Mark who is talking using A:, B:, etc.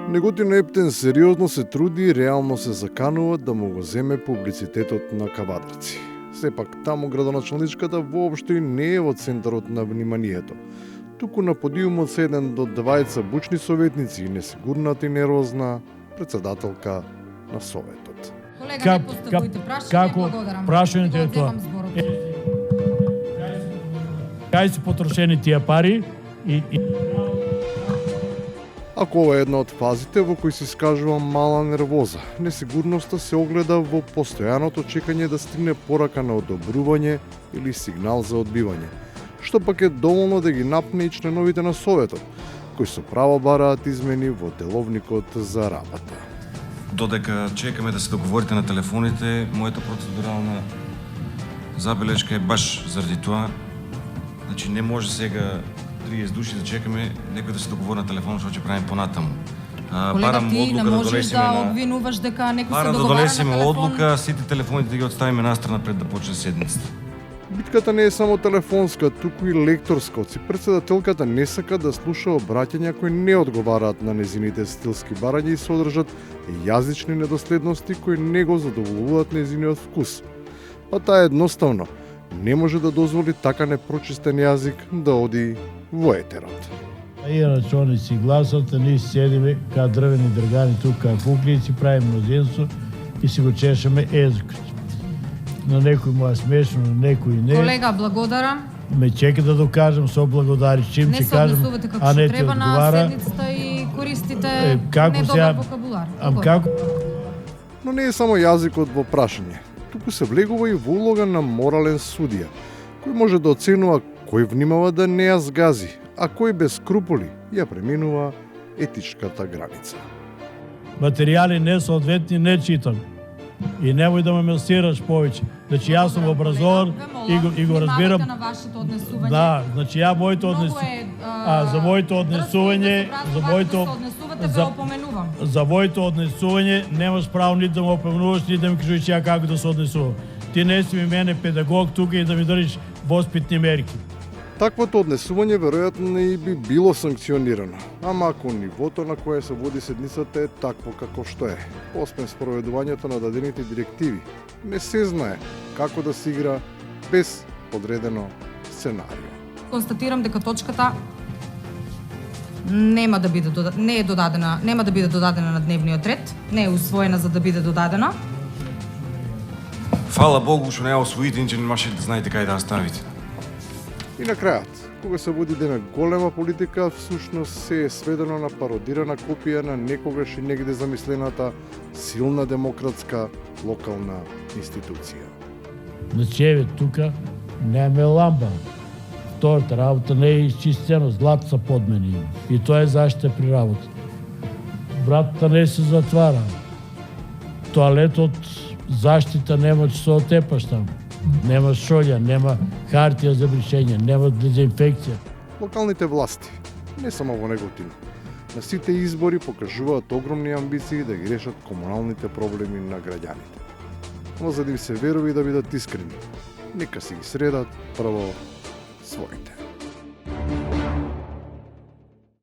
A: Неготин Ептен сериозно се труди и реално се заканува да му го земе публицитетот на Кавадарци. Сепак таму градоначалничката воопшто и не е во центарот на вниманието. Туку на подиумот се еден до двајца бучни советници и несигурната и нервозна председателка на советот.
B: Колега, не поставујте прашање, благодарам.
C: Прашањето е тоа. Кај се потрошени тие пари и
A: Ако ова е една од фазите во кои се искажува мала нервоза, несигурноста се огледа во постојаното чекање да стигне порака на одобрување или сигнал за одбивање, што пак е доволно да ги напне и членовите на Советот, кои со право бараат измени во деловникот за работа.
D: Додека чекаме да се договорите на телефоните, мојата процедурална забелешка е баш заради тоа. Значи не може сега 30 души да чекаме некој да се договори на телефон што ќе правим понатаму.
B: Колега, ти не можеш да обвинуваш дека некој се договара на телефон.
D: Да донесеме одлука, сите телефоните да ги отставиме настрана пред да почне седницата.
A: Битката не е само телефонска, туку и лекторска. Председателката не сака да слуша обраќања кои не одговараат на незините стилски барања и содржат јазични недоследности кои не го задоволуваат незиниот вкус. Па таа едноставно не може да дозволи така непрочистен јазик да оди во етерот.
C: иначе они си гласат, а ние седиме као дрвени дргани тука, куклици, правиме мнозинство и си го чешаме езикот. На некој му е смешно, на некој не.
B: Колега, благодарам.
C: Ме чека да докажам со благодари, чим
B: не
C: ти кажам,
B: а не ти
C: треба
B: на седницата и користите недобар вокабулар.
C: Како?
A: Но не е само јазикот во прашање. Туку се влегува и во улога на морален судија, кој може да оценува кој внимава да не ја згази, а кој без скруполи ја преминува етичката граница.
C: Материјали несоодветни не читам. И немој да ме милсираш повеќе. Значи јас сум образован и го разбирам. Да, значи ја моето однесување, за моето однесување, за моето однесување немаш право ни да ме опомнуваш, ни да ми кажеш ја како да се однесувам. Ти не си ми мене педагог тука и да ми држиш воспитни мерки.
A: Таквото однесување веројатно и би било санкционирано, ама ако нивото на кое се води седницата е такво како што е, освен спроведувањето на дадените директиви, не се знае како да се игра без подредено сценарио.
B: Констатирам дека точката нема да биде додадена на дневниот ред, не е усвоена за да биде додадена.
D: Фала Богу што не ја освоите, иначе немаше да знаете кај да ја ставите.
A: И на крајот, кога се води една голема политика, всушност се е сведено на пародирана копија на некогаш и негде замислената силна демократска локална институција.
C: Значи, еве, тука немаме ламба. Втората работа не е изчистено, злато са подмени. И тоа е заштита при работа. Вратата не се затвара. Тоалетот заштита нема че се отепаш таму. Нема шолја, нема хартија за бришење, нема дезинфекција.
A: Локалните власти, не само во Неготин, на сите избори покажуваат огромни амбиции да ги решат комуналните проблеми на граѓаните. Но за да им се верува и да бидат искрени, нека си ги средат прво своите.